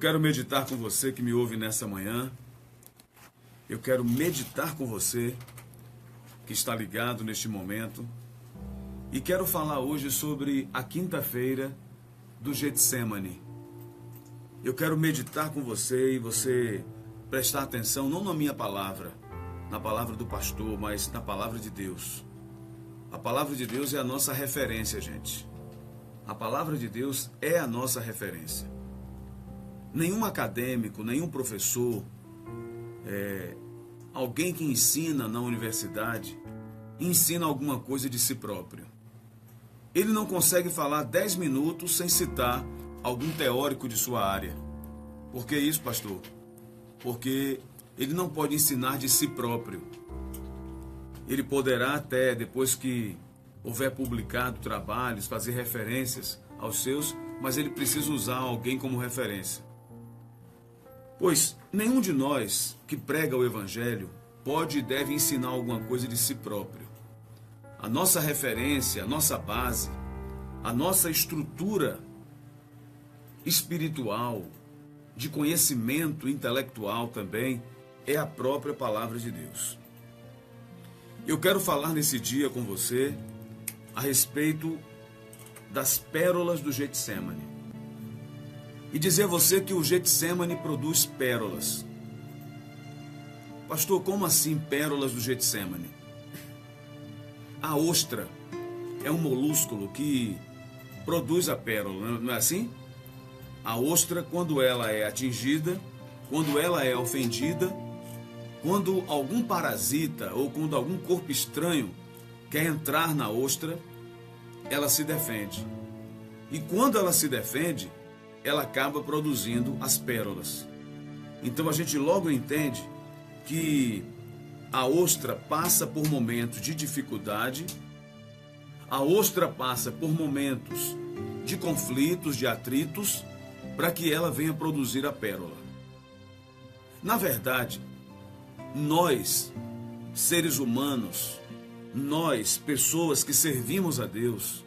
Eu quero meditar com você que me ouve nessa manhã. Eu quero meditar com você que está ligado neste momento. E quero falar hoje sobre a quinta-feira do Getsemane. Eu quero meditar com você e você prestar atenção não na minha palavra, na palavra do pastor, mas na palavra de Deus. A palavra de Deus é a nossa referência, gente. A palavra de Deus é a nossa referência. Nenhum acadêmico, nenhum professor, alguém que ensina na universidade, ensina alguma coisa de si próprio. Ele não consegue falar 10 minutos sem citar algum teórico de sua área. Por que isso, pastor? Porque ele não pode ensinar de si próprio. Ele poderá até, depois que houver publicado trabalhos, fazer referências aos seus, mas ele precisa usar alguém como referência. Pois nenhum de nós que prega o Evangelho pode e deve ensinar alguma coisa de si próprio. A nossa referência, a nossa base, a nossa estrutura espiritual, de conhecimento intelectual também, é a própria palavra de Deus. Eu quero falar nesse dia com você a respeito das pérolas do Getsemane. E dizer a você que o Getsemane produz pérolas. Pastor, como assim pérolas do Getsemane? A ostra é um molúsculo que produz a pérola, não é assim? A ostra, quando ela é atingida, quando ela é ofendida, quando algum parasita ou quando algum corpo estranho quer entrar na ostra, ela se defende. E quando ela se defende, ela acaba produzindo as pérolas. Então a gente logo entende que a ostra passa por momentos de dificuldade, a ostra passa por momentos de conflitos, de atritos, para que ela venha produzir a pérola. Na verdade, nós, seres humanos, nós, pessoas que servimos a Deus,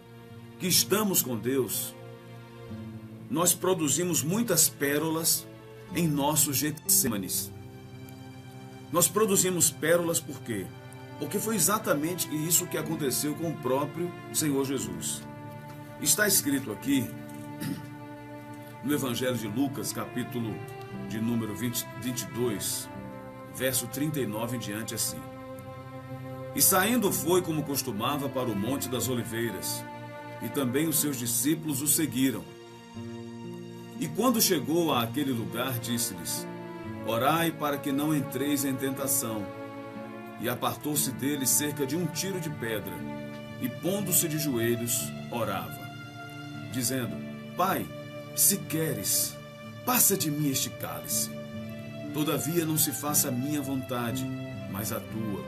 que estamos com Deus, nós produzimos muitas pérolas em nossos Getsemanes. Nós produzimos pérolas por quê? Porque foi exatamente isso que aconteceu com o próprio Senhor Jesus. Está escrito aqui no Evangelho de Lucas, capítulo de número 22, verso 39 em diante assim. E saindo foi como costumava para o Monte das Oliveiras, e também os seus discípulos o seguiram. E quando chegou àquele lugar, disse-lhes: Orai para que não entreis em tentação. E apartou-se deles cerca de um tiro de pedra, e pondo-se de joelhos, orava, dizendo: Pai, se queres, passa de mim este cálice. Todavia não se faça a minha vontade, mas a tua.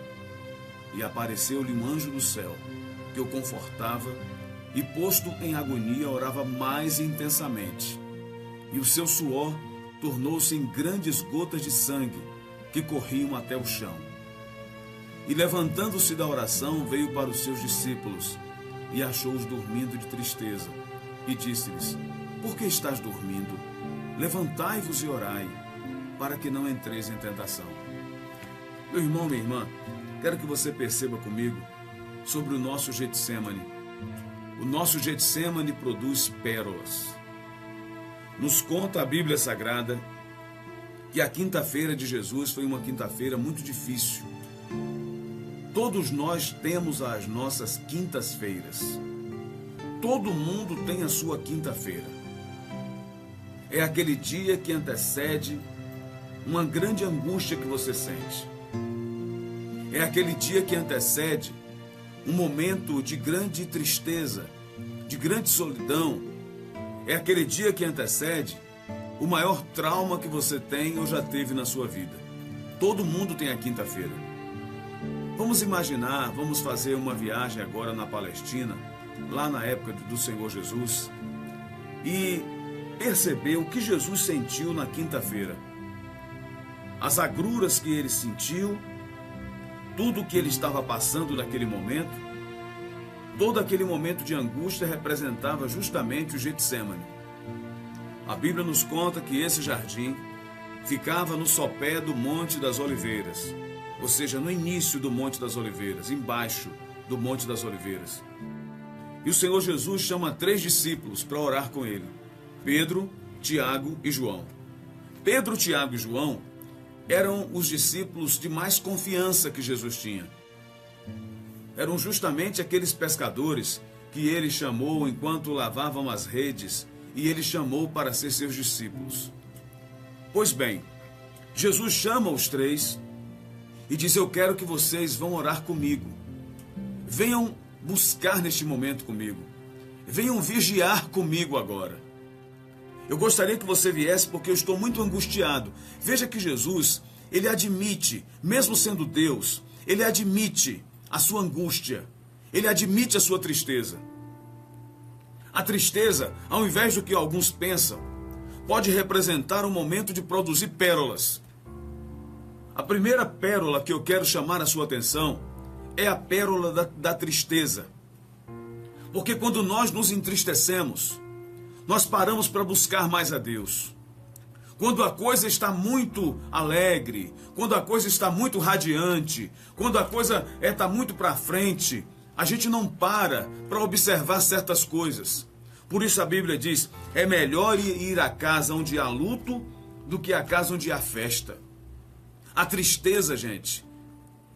E apareceu-lhe um anjo do céu, que o confortava, e posto em agonia, orava mais intensamente. E o seu suor tornou-se em grandes gotas de sangue, que corriam até o chão. E levantando-se da oração, veio para os seus discípulos, e achou-os dormindo de tristeza, e disse-lhes: Por que estás dormindo? Levantai-vos e orai, para que não entreis em tentação. Meu irmão, minha irmã, quero que você perceba comigo sobre o nosso Getsemane. O nosso Getsemane produz pérolas. Nos conta a Bíblia Sagrada que a quinta-feira de Jesus foi uma quinta-feira muito difícil. Todos nós temos as nossas quintas-feiras. Todo mundo tem a sua quinta-feira. É aquele dia que antecede uma grande angústia que você sente. É aquele dia que antecede um momento de grande tristeza, de grande solidão. É aquele dia que antecede o maior trauma que você tem ou já teve na sua vida. Todo mundo tem a quinta-feira. Vamos imaginar, vamos fazer uma viagem agora na Palestina, lá na época do Senhor Jesus, e perceber o que Jesus sentiu na quinta-feira. As agruras que ele sentiu, tudo o que ele estava passando naquele momento, todo aquele momento de angústia representava justamente o Getsemane. A Bíblia nos conta que esse jardim ficava no sopé do Monte das Oliveiras, ou seja, no início do Monte das Oliveiras, embaixo do Monte das Oliveiras. E o Senhor Jesus chama 3 discípulos para orar com ele: Pedro, Tiago e João. Pedro, Tiago e João eram os discípulos de mais confiança que Jesus tinha. Eram justamente aqueles pescadores que ele chamou enquanto lavavam as redes, e ele chamou para ser seus discípulos. Pois bem, Jesus chama os 3 e diz: eu quero que vocês vão orar comigo. Venham buscar neste momento comigo. Venham vigiar comigo agora. Eu gostaria que você viesse porque eu estou muito angustiado. Veja que Jesus, ele admite, mesmo sendo Deus, ele admite a sua angústia. Ele admite a sua tristeza. A tristeza, ao invés do que alguns pensam, pode representar um momento de produzir pérolas. A primeira pérola que eu quero chamar a sua atenção é a pérola da tristeza. Porque quando nós nos entristecemos, nós paramos para buscar mais a Deus. Quando a coisa está muito alegre, quando a coisa está muito radiante, quando a coisa está muito para frente, a gente não para observar certas coisas. Por isso a Bíblia diz: é melhor ir à casa onde há luto do que à casa onde há festa. A tristeza, gente,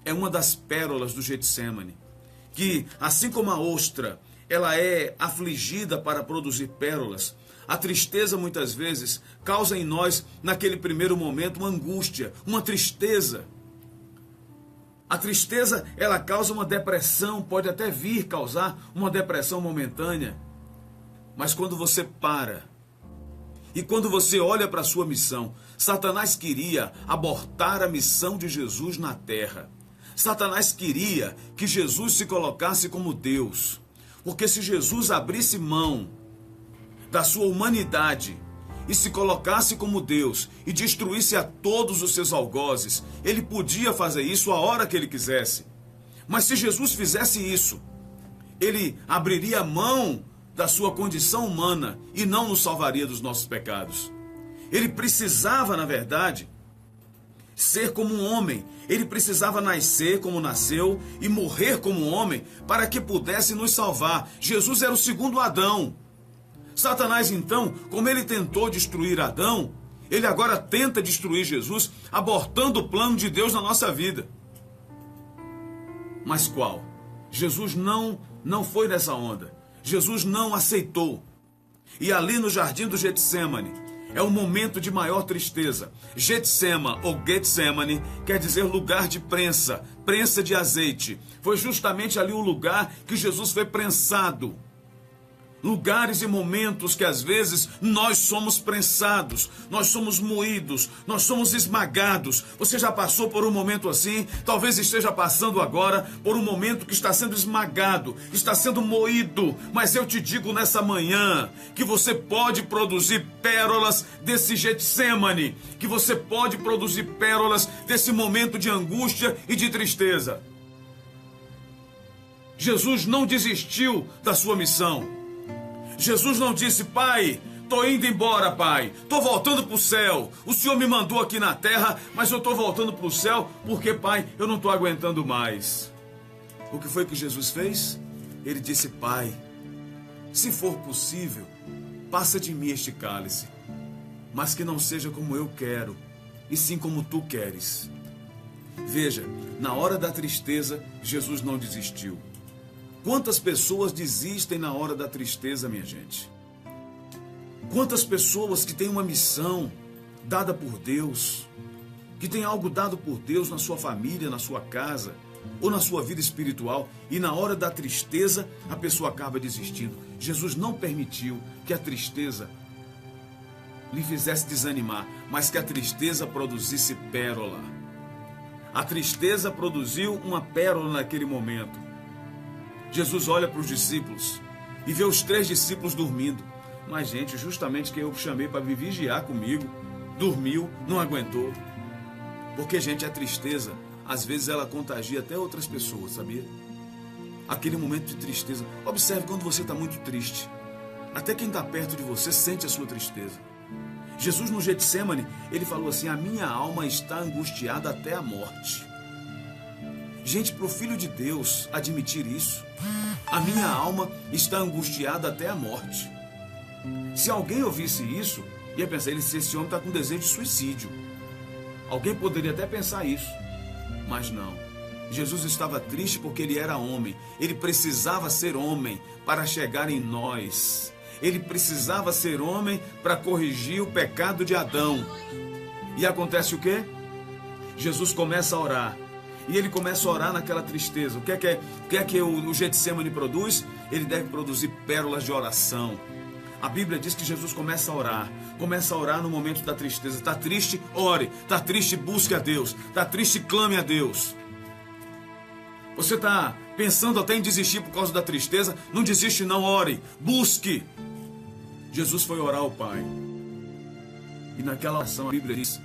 é uma das pérolas do Getsemane, que assim como a ostra, ela é afligida para produzir pérolas. A tristeza muitas vezes causa em nós, naquele primeiro momento, uma angústia, uma tristeza. A tristeza, ela causa uma depressão, pode até vir causar uma depressão momentânea. Mas quando você para e quando você olha para a sua missão, Satanás queria abortar a missão de Jesus na terra. Satanás queria que Jesus se colocasse como Deus. Porque se Jesus abrisse mão da sua humanidade e se colocasse como Deus e destruísse a todos os seus algozes, ele podia fazer isso a hora que ele quisesse. Mas se Jesus fizesse isso, ele abriria mão da sua condição humana e não nos salvaria dos nossos pecados. Ele precisava, na verdade, ser como um homem. Ele precisava nascer como nasceu e morrer como um homem para que pudesse nos salvar. Jesus era o segundo Adão. Satanás, então, como ele tentou destruir Adão, ele agora tenta destruir Jesus, abortando o plano de Deus na nossa vida. Mas qual? Jesus não foi nessa onda. Jesus não aceitou. E ali no jardim do Getsemane, é um momento de maior tristeza. Getsema ou Getsemane quer dizer lugar de prensa, prensa de azeite. Foi justamente ali o lugar que Jesus foi prensado. Lugares e momentos que às vezes nós somos prensados, nós somos moídos, nós somos esmagados. Você já passou por um momento assim? Talvez esteja passando agora por um momento que está sendo esmagado, está sendo moído. Mas eu te digo nessa manhã que você pode produzir pérolas desse Getsemane, que você pode produzir pérolas desse momento de angústia e de tristeza. Jesus não desistiu da sua missão. Jesus não disse: pai, estou indo embora, pai, estou voltando para o céu. O Senhor me mandou aqui na terra, mas eu estou voltando para o céu porque, pai, eu não estou aguentando mais. O que foi que Jesus fez? Ele disse: pai, se for possível, passa de mim este cálice, mas que não seja como eu quero, e sim como tu queres. Veja, na hora da tristeza, Jesus não desistiu. Quantas pessoas desistem na hora da tristeza, minha gente? Quantas pessoas que têm uma missão dada por Deus, que tem algo dado por Deus na sua família, na sua casa, ou na sua vida espiritual, e na hora da tristeza a pessoa acaba desistindo. Jesus não permitiu que a tristeza lhe fizesse desanimar, mas que a tristeza produzisse pérola. A tristeza produziu uma pérola naquele momento. Jesus olha para os discípulos e vê os 3 discípulos dormindo. Mas, gente, justamente quem eu chamei para me vigiar comigo, dormiu, não aguentou. Porque, gente, a tristeza, às vezes ela contagia até outras pessoas, sabia? Aquele momento de tristeza. Observe quando você está muito triste. Até quem está perto de você sente a sua tristeza. Jesus no Getsemane, ele falou assim: a minha alma está angustiada até a morte. Gente, para o Filho de Deus admitir isso, a minha alma está angustiada até a morte. Se alguém ouvisse isso, ia pensar, esse homem está com desejo de suicídio. Alguém poderia até pensar isso, mas não. Jesus estava triste porque ele era homem. Ele precisava ser homem para chegar em nós. Ele precisava ser homem para corrigir o pecado de Adão. E acontece o quê? Jesus começa a orar. E ele começa a orar naquela tristeza. O que é que o Getsemane produz? Ele deve produzir pérolas de oração. A Bíblia diz que Jesus começa a orar. Começa a orar no momento da tristeza. Está triste? Ore. Está triste? Busque a Deus. Está triste? Clame a Deus. Você está pensando até em desistir por causa da tristeza? Não desiste não, ore. Busque. Jesus foi orar ao Pai. E naquela oração a Bíblia diz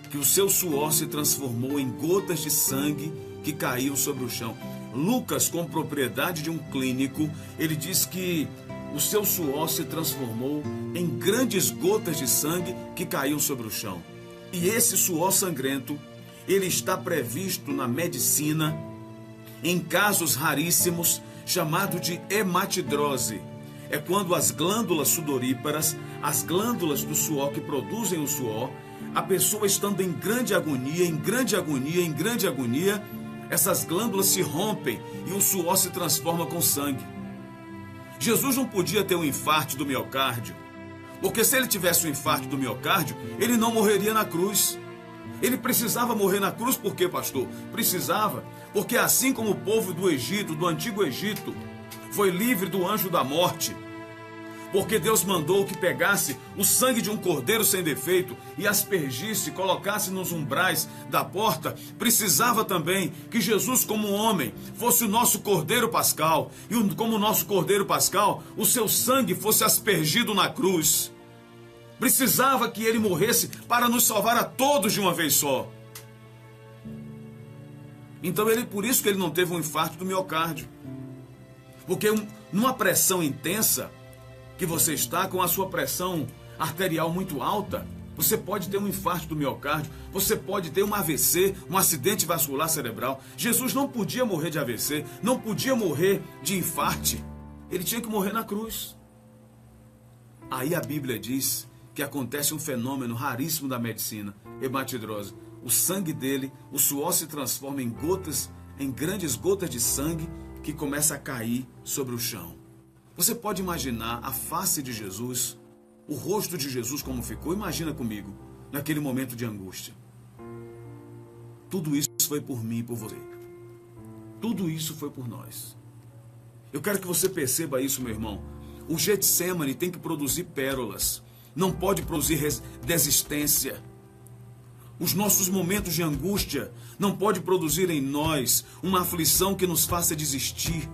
que o seu suor se transformou em gotas de sangue que caíam sobre o chão. Lucas, com propriedade de um clínico, ele diz que o seu suor se transformou em grandes gotas de sangue que caíam sobre o chão. E esse suor sangrento, ele está previsto na medicina em casos raríssimos, chamado de hematidrose. É quando as glândulas sudoríparas, as glândulas do suor que produzem o suor, a pessoa estando em grande agonia, essas glândulas se rompem e o suor se transforma com sangue. Jesus não podia ter um infarto do miocárdio, porque se ele tivesse um infarto do miocárdio, ele não morreria na cruz. Ele precisava morrer na cruz, por quê, pastor? Precisava, porque assim como o povo do Egito, do antigo Egito, foi livre do anjo da morte, porque Deus mandou que pegasse o sangue de um cordeiro sem defeito e aspergisse, colocasse nos umbrais da porta, precisava também que Jesus, como homem, fosse o nosso cordeiro pascal, e como nosso cordeiro pascal, o seu sangue fosse aspergido na cruz. Precisava que ele morresse para nos salvar a todos de uma vez só. Então por isso que ele não teve um infarto do miocárdio. Porque numa pressão intensa, que você está com a sua pressão arterial muito alta, você pode ter um infarto do miocárdio, você pode ter um AVC, um acidente vascular cerebral. Jesus não podia morrer de AVC, não podia morrer de infarto. Ele tinha que morrer na cruz. Aí a Bíblia diz que acontece um fenômeno raríssimo da medicina, hematidrose. O sangue dele, o suor se transforma em grandes gotas de sangue que começa a cair sobre o chão. Você pode imaginar a face de Jesus, o rosto de Jesus como ficou? Imagina comigo, naquele momento de angústia. Tudo isso foi por mim e por você. Tudo isso foi por nós. Eu quero que você perceba isso, meu irmão. O Getsemane tem que produzir pérolas. Não pode produzir desistência. Os nossos momentos de angústia não pode produzir em nós uma aflição que nos faça desistir.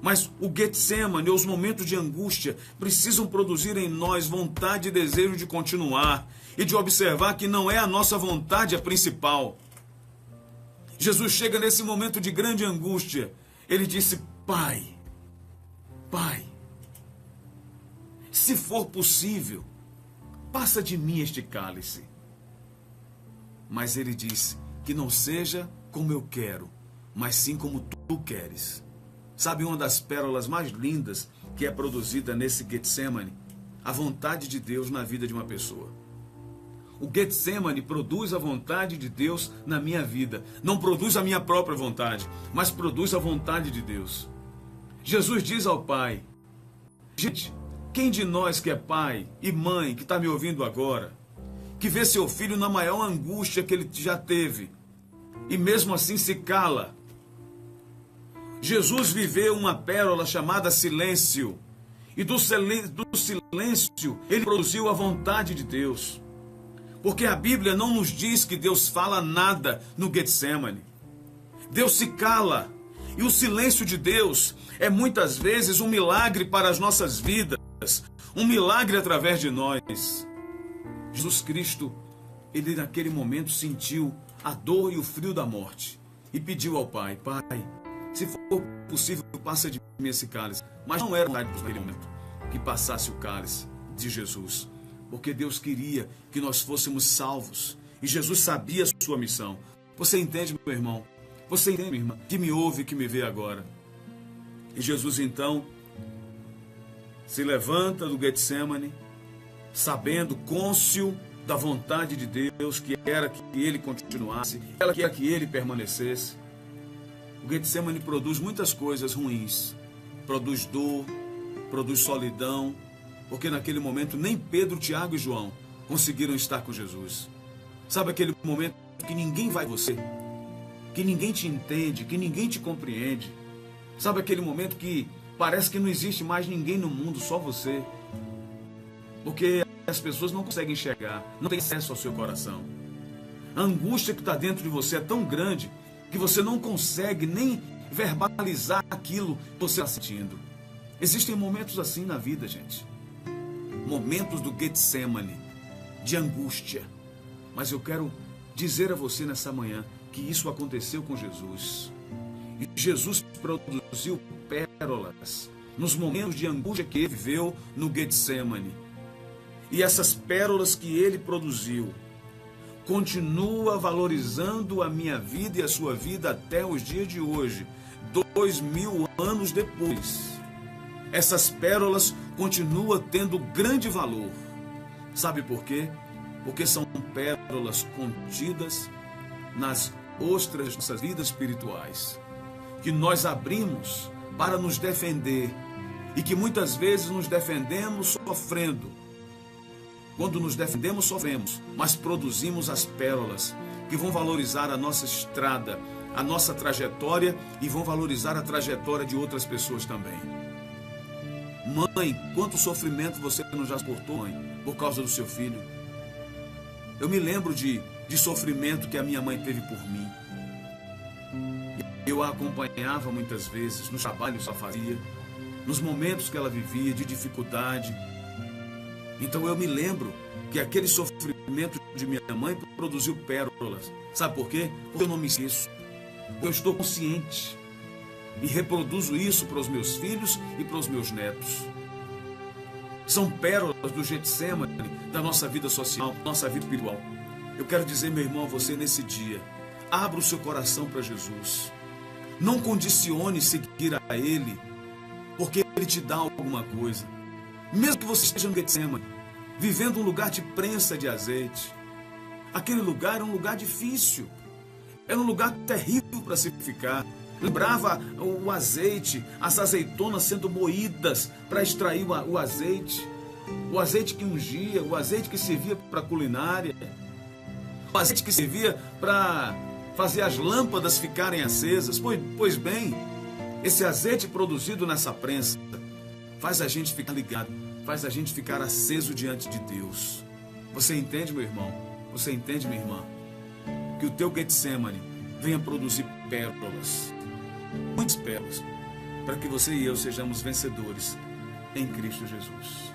Mas o Getsemane, os momentos de angústia, precisam produzir em nós vontade e desejo de continuar e de observar que não é a nossa vontade a principal. Jesus chega nesse momento de grande angústia. Ele disse: Pai, se for possível, passa de mim este cálice. Mas ele disse que não seja como eu quero, mas sim como tu queres. Sabe uma das pérolas mais lindas que é produzida nesse Getsemane? A vontade de Deus na vida de uma pessoa. O Getsemane produz a vontade de Deus na minha vida. Não produz a minha própria vontade, mas produz a vontade de Deus. Jesus diz ao Pai: gente, quem de nós que é pai e mãe, que está me ouvindo agora, que vê seu filho na maior angústia que ele já teve, e mesmo assim se cala? Jesus viveu uma pérola chamada silêncio, e do silêncio ele produziu a vontade de Deus. Porque a Bíblia não nos diz que Deus fala nada no Getsemane. Deus se cala, e o silêncio de Deus é muitas vezes um milagre para as nossas vidas, um milagre através de nós. Jesus Cristo, ele naquele momento sentiu a dor e o frio da morte e pediu ao Pai: Pai, se for possível, passa de mim esse cálice. Mas não era vontade naquele momento que passasse o cálice de Jesus. porque Deus queria que nós fôssemos salvos. E Jesus sabia a sua missão. Você entende, meu irmão? Você entende, minha irmã, que me ouve, que me vê agora? E Jesus, então, se levanta do Getsemane, sabendo, cônscio da vontade de Deus, que era que ele continuasse, que era que ele permanecesse. O Getsemane produz muitas coisas ruins. Produz dor, produz solidão, porque naquele momento nem Pedro, Tiago e João conseguiram estar com Jesus. Sabe aquele momento que ninguém vai você, que ninguém te entende, que ninguém te compreende? Sabe aquele momento que parece que não existe mais ninguém no mundo, só você? Porque as pessoas não conseguem enxergar, não têm acesso ao seu coração. A angústia que está dentro de você é tão grande que você não consegue nem verbalizar aquilo que você está sentindo. Existem momentos assim na vida, gente. Momentos do Getsemane, de angústia. Mas eu quero dizer a você nessa manhã que isso aconteceu com Jesus. E Jesus produziu pérolas nos momentos de angústia que ele viveu no Getsemane. E essas pérolas que ele produziu continua valorizando a minha vida e a sua vida até os dias de hoje, 2000 anos depois. Essas pérolas continuam tendo grande valor. Sabe por quê? Porque são pérolas contidas nas ostras de nossas vidas espirituais, que nós abrimos para nos defender e que muitas vezes nos defendemos sofrendo. Quando nos defendemos, sofremos, mas produzimos as pérolas que vão valorizar a nossa estrada, a nossa trajetória e vão valorizar a trajetória de outras pessoas também. Mãe, quanto sofrimento você não já suportou, mãe, por causa do seu filho? Eu me lembro de sofrimento que a minha mãe teve por mim. Eu a acompanhava muitas vezes nos trabalhos que ela fazia, nos momentos que ela vivia de dificuldade. Então eu me lembro que aquele sofrimento de minha mãe produziu pérolas. Sabe por quê? Porque eu não me esqueço. Eu estou consciente e reproduzo isso para os meus filhos e para os meus netos. São pérolas do Getsemane, da nossa vida social, da nossa vida espiritual. Eu quero dizer, meu irmão, a você nesse dia, abra o seu coração para Jesus. Não condicione seguir a Ele, porque Ele te dá alguma coisa. Mesmo que você esteja no Getsemane, vivendo um lugar de prensa de azeite, aquele lugar é um lugar difícil, era um lugar terrível para se ficar. Lembrava o azeite, as azeitonas sendo moídas para extrair o azeite que ungia, o azeite que servia para culinária, o azeite que servia para fazer as lâmpadas ficarem acesas. Pois bem, esse azeite produzido nessa prensa faz a gente ficar ligado, faz a gente ficar aceso diante de Deus. Você entende, meu irmão? Você entende, minha irmã? Que o teu Getsemane venha produzir pérolas, muitas pérolas, para que você e eu sejamos vencedores em Cristo Jesus.